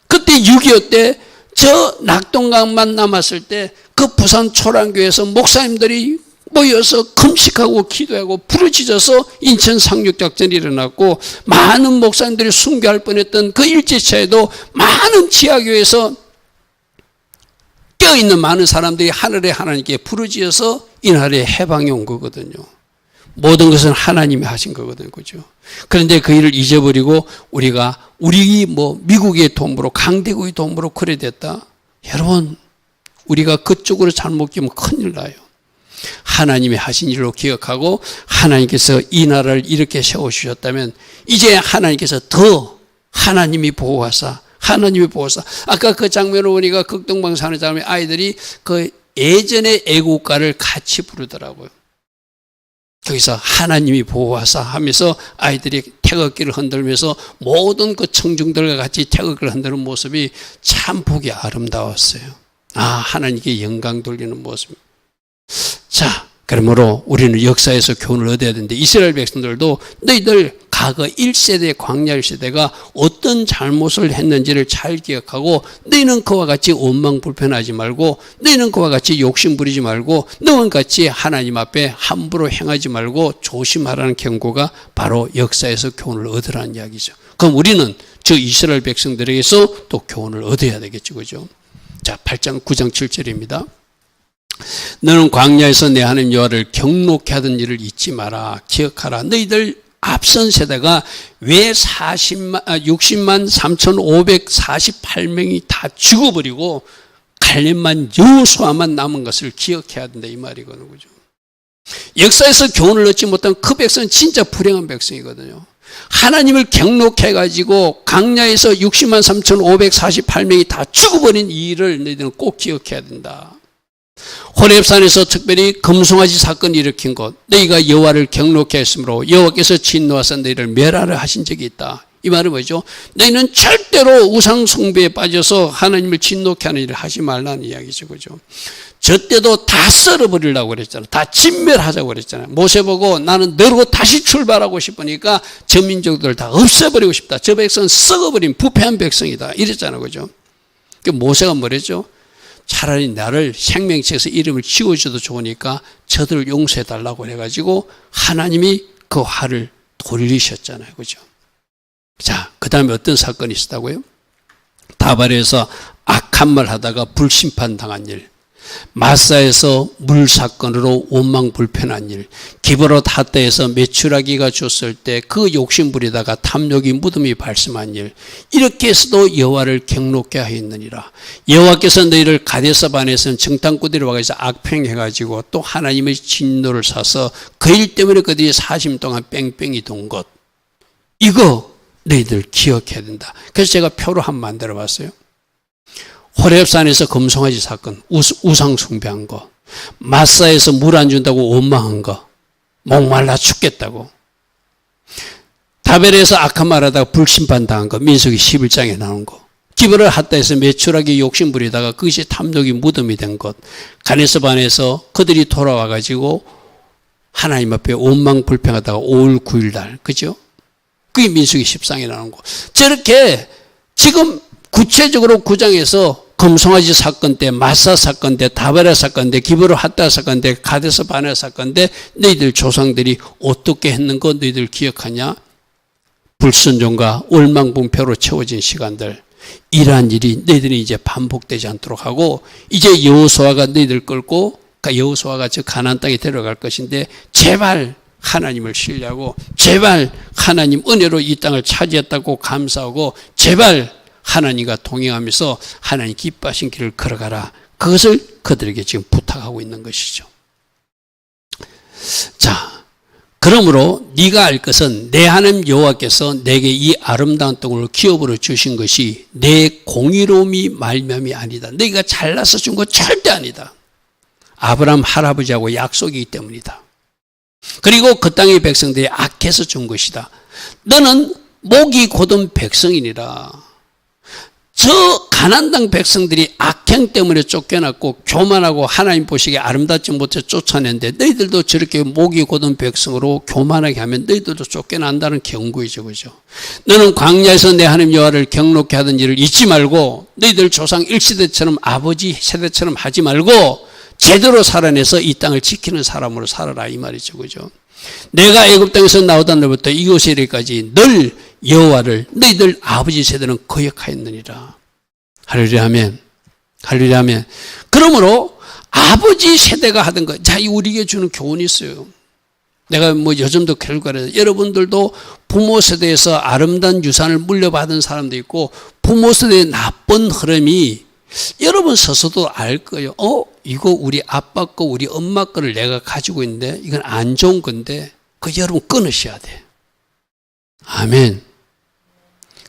그때 6.25 때 저 낙동강만 남았을 때 그 부산 초랑교에서 목사님들이 모여서 금식하고 기도하고 부르짖어서 인천 상륙작전이 일어났고, 많은 목사님들이 순교할 뻔했던 그 일제차에도 많은 지하교회에서 깨어있는 많은 사람들이 하늘의 하나님께 부르짖어서 이 나라에 해방이 온 거거든요. 모든 것은 하나님이 하신 거거든요. 그죠? 그런데 그 일을 잊어버리고 우리가 미국의 도움으로, 강대국의 도움으로 그래 됐다. 여러분, 우리가 그쪽으로 잘못 끼면 큰일 나요. 하나님이 하신 일로 기억하고 하나님께서 이 나라를 이렇게 세워주셨다면 이제 하나님께서 더 하나님이 보호하사, 아까 그 장면을 보니까 극동방 사는 장면, 아이들이 그 예전의 애국가를 같이 부르더라고요. 거기서 하나님이 보호하사 하면서 아이들이 태극기를 흔들면서 모든 그 청중들과 같이 태극기를 흔드는 모습이 참 보기 아름다웠어요. 하나님께 영광 돌리는 모습. 자, 그러므로 우리는 역사에서 교훈을 얻어야 되는데, 이스라엘 백성들도 너희들 과거 1세대, 광야 1세대가 어떤 잘못을 했는지를 잘 기억하고, 너희는 그와 같이 원망불편하지 말고, 너희는 그와 같이 욕심부리지 말고, 너희는 같이 하나님 앞에 함부로 행하지 말고 조심하라는 경고가 바로 역사에서 교훈을 얻으라는 이야기죠. 그럼 우리는 저 이스라엘 백성들에게서 또 교훈을 얻어야 되겠죠. 그죠? 자, 8장 9장 7절입니다. 너는 광야에서 내 하나님 여호와를 경록케 하던 일을 잊지 마라. 기억하라. 너희들 앞선 세대가 왜 60만 3,548명이 다 죽어버리고 갈렙만 여호수아만 남은 것을 기억해야 된다, 이 말이거든요. 그죠? 역사에서 교훈을 얻지 못한 그 백성은 진짜 불행한 백성이거든요. 하나님을 경록해 가지고 광야에서 60만 3,548명이 다 죽어버린 이 일을 너희들은 꼭 기억해야 된다. 호렙산에서 특별히 금송아지 사건을 일으킨 것, 너희가 여호와를 경록케 했으므로 여호와께서 진노하사 너희를 멸하려 하신 적이 있다. 이 말은 뭐죠? 너희는 절대로 우상 숭배에 빠져서 하나님을 진노케 하는 일을 하지 말라는 이야기죠. 그죠? 저 때도 다 썰어버리려고 그랬잖아요. 다 진멸하자고 그랬잖아요. 모세 보고 나는 너로 다시 출발하고 싶으니까 저 민족들을 다 없애버리고 싶다. 저 백성은 썩어버린 부패한 백성이다. 이랬잖아요. 그죠? 모세가 뭐랬죠? 차라리 나를 생명책에서 이름을 지워줘도 좋으니까 저들을 용서해달라고 해가지고 하나님이 그 화를 돌리셨잖아요. 그죠? 자, 그 다음에 어떤 사건이 있었다고요? 다발에서 악한 말 하다가 불심판 당한 일, 마사에서 물 사건으로 원망불편한 일, 기브롯 하다에서 메추라기가 줬을 때 그 욕심 부리다가 탐욕이 무덤이 발생한 일, 이렇게 해서도 여호와를 경록케 하였느니라. 여호와께서 너희를 가데스 바네아에서 정탐꾼들이 와서 악평해가지고 또 하나님의 진노를 사서 그 일 때문에 그들이 40년 동안 뺑뺑이 돈 것, 이거 너희들 기억해야 된다. 그래서 제가 표로 한번 만들어 봤어요. 호렙산에서 금송아지 사건, 우상 숭배한 거, 마사에서 물 안 준다고 원망한 거, 목말라 죽겠다고, 다벨에서 악한 말하다가 불심판 당한 거, 민수기 11장에 나온 거, 기브롯 하다에서 메추라기 욕심 부리다가 그것이 탐욕이 무덤이 된 것, 가데스 바네아에서 그들이 돌아와 가지고 하나님 앞에 원망불평하다가 5월 9일 날, 그죠? 그게 민수기 10장에 나온 거. 저렇게 지금 구체적으로 9장에서 금송아지 사건 때, 마사 사건 때, 다베라 사건 때, 기브롯 하다 사건 때, 가데스 바네아 사건 때 너희들 조상들이 어떻게 했는 거 너희들 기억하냐? 불순종과 원망분표로 채워진 시간들, 이러한 일이 너희들이 이제 반복되지 않도록 하고, 이제 여호수아가 너희들 끌고, 여호수아가 저 가나안 땅에 데려갈 것인데 제발 하나님을 신뢰하고, 제발 하나님 은혜로 이 땅을 차지했다고 감사하고, 제발 하나님과 동행하면서 하나님 기뻐하신 길을 걸어가라. 그것을 그들에게 지금 부탁하고 있는 것이죠. 자, 그러므로 네가 알 것은 내 하나님 여호와께서 내게 이 아름다운 땅을 기업으로 주신 것이 내 공의로움이 말미암이 아니다. 네가 잘나서 준 거 절대 아니다. 아브라함 할아버지하고 약속이기 때문이다. 그리고 그 땅의 백성들이 악해서 준 것이다. 너는 목이 곧은 백성이니라. 저 가나안 땅 백성들이 악행 때문에 쫓겨났고 교만하고 하나님 보시기에 아름답지 못해 쫓아냈는데 너희들도 저렇게 목이 곧은 백성으로 교만하게 하면 너희들도 쫓겨난다는 경고이죠. 그죠? 너는 광야에서 내 하나님 여호와를 경록케 하던 일을 잊지 말고 너희들 조상 1세대처럼 아버지 세대처럼 하지 말고 제대로 살아내서 이 땅을 지키는 사람으로 살아라 이 말이죠. 그죠? 내가 애굽 땅에서 나오던 날부터 이곳에 이르기까지 늘 여호와를 너희들 아버지 세대는 거역하였느니라. 할렐루야 아멘. 할렐루야 아멘. 그러므로 아버지 세대가 하던 것, 자, 이 우리에게 주는 교훈이 있어요. 내가 요즘도 결과를 여러분들도 부모 세대에서 아름다운 유산을 물려받은 사람도 있고 부모 세대의 나쁜 흐름이 여러분 스스로도 알 거예요. 이거 우리 아빠 거, 우리 엄마 거를 내가 가지고 있는데 이건 안 좋은 건데 그거 여러분 끊으셔야 돼요. 아멘.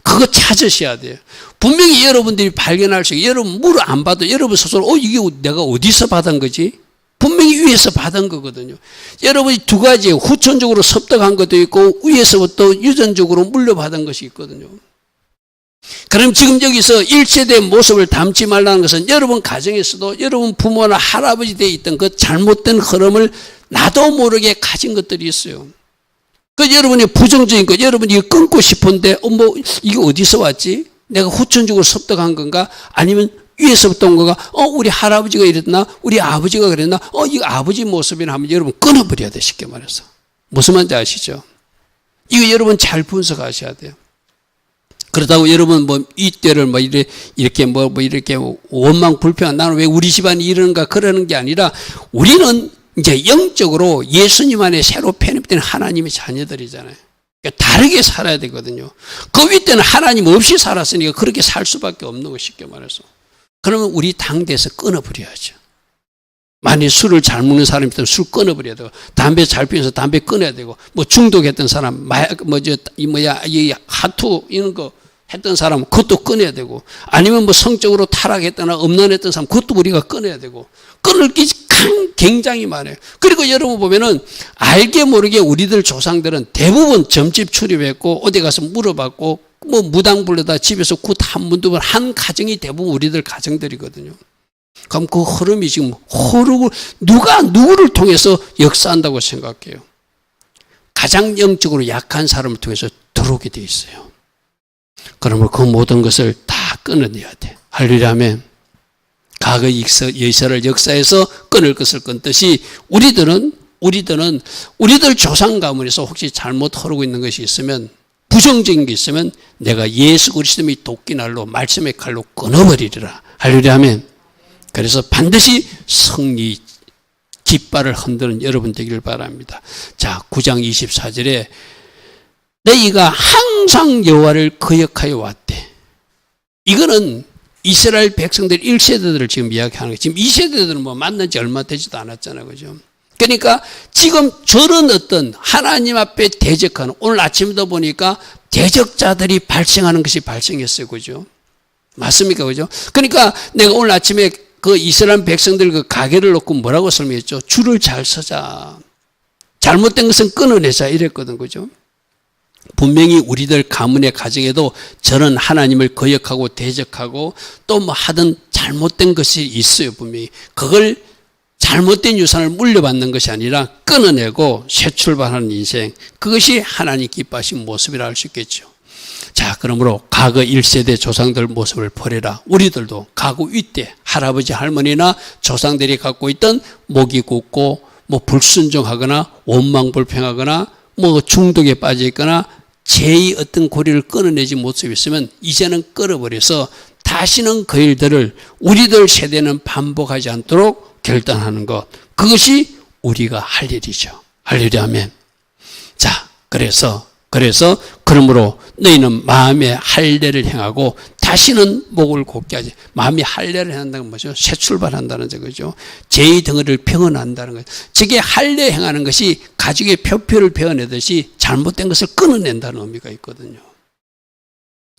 그거 찾으셔야 돼요. 분명히 여러분들이 발견할 수 있어요. 여러분 물을 안 받아도 여러분 스스로 이게 내가 어디서 받은 거지? 분명히 위에서 받은 거거든요. 여러분이 두 가지 후천적으로 습득한 것도 있고 위에서부터 유전적으로 물려받은 것이 있거든요. 그럼 지금 여기서 1세대의 모습을 담지 말라는 것은 여러분 가정에서도 여러분 부모나 할아버지 때에 있던 그 잘못된 흐름을 나도 모르게 가진 것들이 있어요. 그 여러분의 부정적인 것, 여러분이 이거 끊고 싶은데 이게 어디서 왔지? 내가 후천적으로 습득한 건가? 아니면 위에서부터 온 건가? 우리 할아버지가 이랬나? 우리 아버지가 그랬나? 이거 아버지 모습이나 하면 여러분 끊어버려야 돼, 쉽게 말해서. 무슨 말인지 아시죠? 이거 여러분 잘 분석하셔야 돼요. 그렇다고 여러분 이 때를 이렇게 원망 불평한 나는 왜 우리 집안이 이러는가 그러는 게 아니라 우리는 이제 영적으로 예수님 안에 새로 편입된 하나님의 자녀들이잖아요. 그러니까 다르게 살아야 되거든요. 그 윗때는 하나님 없이 살았으니까 그렇게 살 수밖에 없는 거 쉽게 말해서. 그러면 우리 당대에서 끊어버려야죠. 만약 술을 잘 먹는 사람이 있다면 술 끊어버려야 되고, 담배 잘 피워서 담배 끊어야 되고, 중독했던 사람, 하투 이런 거 했던 사람 그것도 끊어야 되고, 아니면 성적으로 타락했거나 음란했던 사람 그것도 우리가 끊어야 되고, 끊을 게 굉장히 많아요. 그리고 여러분 보면은 알게 모르게 우리들 조상들은 대부분 점집 출입했고 어디 가서 물어봤고 무당 불러다 집에서 굿 한 번 두 번 한 가정이 대부분 우리들 가정들이거든요. 그럼 그 흐름이 지금 흐르고 누가 누구를 통해서 역사한다고 생각해요? 가장 영적으로 약한 사람을 통해서 들어오게 돼 있어요. 그러면 그 모든 것을 다 끊어내야 돼. 할렐루야 아멘. 과거 이스라엘 역사에서 끊을 것을 끊듯이 우리들 조상 가문에서 혹시 잘못 흐르고 있는 것이 있으면 부정적인 게 있으면 내가 예수 그리스도의 도끼날로 말씀의 칼로 끊어버리리라. 할렐루야 아멘. 그래서 반드시 승리 깃발을 흔드는 여러분 되기를 바랍니다. 자, 9장 24절에 너희가 항상 여호와를 거역하여 왔대. 이거는 이스라엘 백성들 1세대들을 지금 이야기하는 거예요. 지금 2세대들은 만난 지 얼마 되지도 않았잖아요. 그죠? 그러니까 지금 저런 어떤 하나님 앞에 대적하는, 오늘 아침에도 보니까 대적자들이 발생하는 것이 발생했어요. 그죠? 맞습니까? 그죠? 그러니까 내가 오늘 아침에 그 이스라엘 백성들 그 가게를 놓고 뭐라고 설명했죠? 줄을 잘 서자. 잘못된 것은 끊어내자. 이랬거든. 그죠? 분명히 우리들 가문의 가정에도 저런 하나님을 거역하고 대적하고 또 하던 잘못된 것이 있어요. 분명히. 그걸 잘못된 유산을 물려받는 것이 아니라 끊어내고 새 출발하는 인생. 그것이 하나님 기뻐하신 모습이라 할 수 있겠죠. 자, 그러므로 과거 1세대 조상들 모습을 버려라. 우리들도 과거 윗대 할아버지 할머니나 조상들이 갖고 있던 목이 굳고 불순종하거나 원망불평하거나 중독에 빠져 있거나 죄의 어떤 고리를 끊어내지 못하고 있으면 이제는 끊어버려서 다시는 그 일들을 우리들 세대는 반복하지 않도록 결단하는 것. 그것이 우리가 할 일이죠. 할렐루야 아멘. 자, 그러므로 너희는 마음의 할례를 행하고 다시는 목을 곧게 하지. 마음이 할례를 한다는 건 뭐죠? 새 출발한다는 거죠. 죄의 덩어리를 평언한다는 거죠. 저게 할례 행하는 것이 가죽의 표표를 베어내듯이 잘못된 것을 끊어낸다는 의미가 있거든요.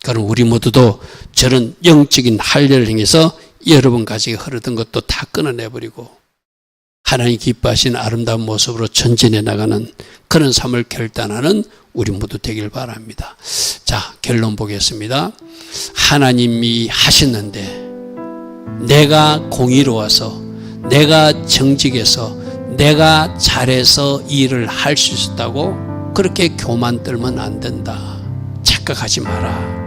그럼 우리 모두도 저런 영적인 할례를 행해서 여러분 가지고 흐르던 것도 다 끊어내버리고 하나님 기뻐하시는 아름다운 모습으로 전진해 나가는 그런 삶을 결단하는 우리 모두 되길 바랍니다. 자, 결론 보겠습니다. 하나님이 하셨는데 내가 공의로워서, 내가 정직해서, 내가 잘해서 일을 할 수 있었다고 그렇게 교만 떨면 안 된다. 착각하지 마라.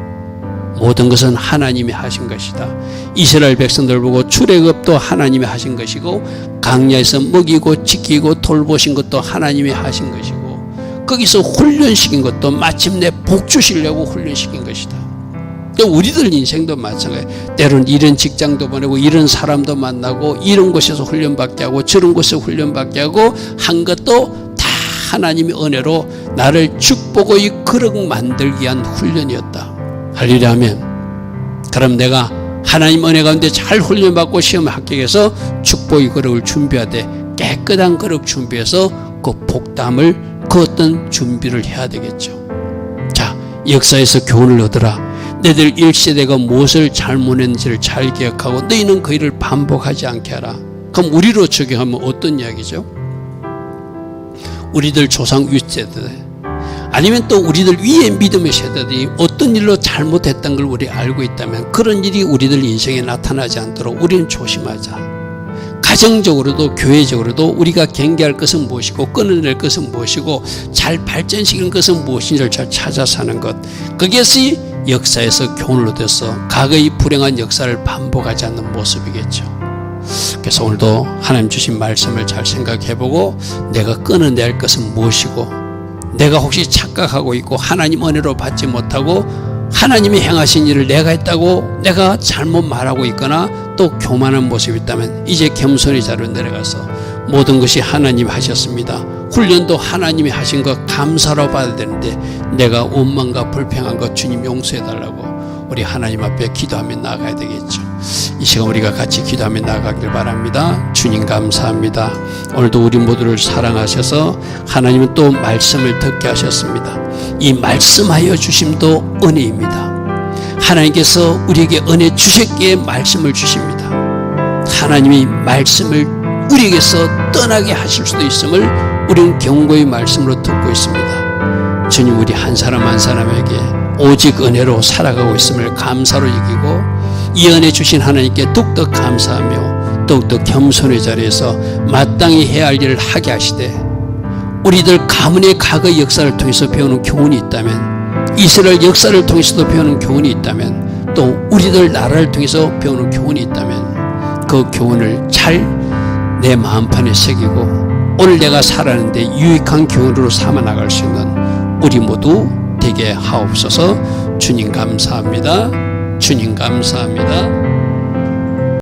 모든 것은 하나님이 하신 것이다. 이스라엘 백성들 보고 출애굽도 하나님이 하신 것이고, 광야에서 먹이고 지키고 돌보신 것도 하나님이 하신 것이고, 거기서 훈련시킨 것도 마침내 복 주시려고 훈련시킨 것이다. 우리들 인생도 마찬가지예요. 때로는 이런 직장도 보내고 이런 사람도 만나고 이런 곳에서 훈련받게 하고 저런 곳에서 훈련받게 하고 한 것도 다 하나님의 은혜로 나를 축복의 그릇 만들기 위한 훈련이었다. 할렐루야 하면, 그럼 내가 하나님 은혜 가운데 잘 훈련받고 시험에 합격해서 축복의 그릇을 준비하되 깨끗한 그릇 준비해서 그 복담을, 그 어떤 준비를 해야 되겠죠. 자, 역사에서 교훈을 얻으라. 너희들 1세대가 무엇을 잘못했는지를 잘 기억하고 너희는 그 일을 반복하지 않게 하라. 그럼 우리로 적용하면 어떤 이야기죠? 우리들 조상 윗세대, 아니면 또 우리들 위에 믿음의 세대들이 어떤 일로 잘못했던 걸 우리 알고 있다면 그런 일이 우리들 인생에 나타나지 않도록 우리는 조심하자. 가정적으로도 교회적으로도 우리가 경계할 것은 무엇이고 끊어낼 것은 무엇이고 잘 발전시키는 것은 무엇인지를 잘 찾아 사는 것, 그것이 역사에서 교훈을 얻어서 과거의 불행한 역사를 반복하지 않는 모습이겠죠. 그래서 오늘도 하나님 주신 말씀을 잘 생각해보고 내가 끊어내야 할 것은 무엇이고, 내가 혹시 착각하고 있고 하나님 은혜로 받지 못하고 하나님이 행하신 일을 내가 했다고 내가 잘못 말하고 있거나 또 교만한 모습이 있다면 이제 겸손히 자리로 내려가서 모든 것이 하나님이 하셨습니다. 훈련도 하나님이 하신 것 감사로 받아야 되는데 내가 원망과 불평한 것 주님 용서해달라고 우리 하나님 앞에 기도하며 나아가야 되겠죠. 이 시간 우리가 같이 기도하며 나아가길 바랍니다. 주님 감사합니다. 오늘도 우리 모두를 사랑하셔서 하나님은 또 말씀을 듣게 하셨습니다. 이 말씀하여 주심도 은혜입니다. 하나님께서 우리에게 은혜 주셨기에 말씀을 주십니다. 하나님이 말씀을 우리에게서 떠나게 하실 수도 있음을 우리는 경고의 말씀으로 듣고 있습니다. 주님, 우리 한 사람 한 사람에게 오직 은혜로 살아가고 있음을 감사로 여기고 이 은혜 주신 하나님께 더욱더 감사하며 더욱더 겸손의 자리에서 마땅히 해야 할 일을 하게 하시되, 우리들 가문의 과거의 역사를 통해서 배우는 교훈이 있다면, 이스라엘 역사를 통해서도 배우는 교훈이 있다면, 또 우리들 나라를 통해서 배우는 교훈이 있다면 그 교훈을 잘 내 마음판에 새기고 오늘 내가 살아가는데 유익한 교훈으로 삼아 나갈 수 있는 우리 모두 되게 하옵소서. 주님 감사합니다. 주님 감사합니다.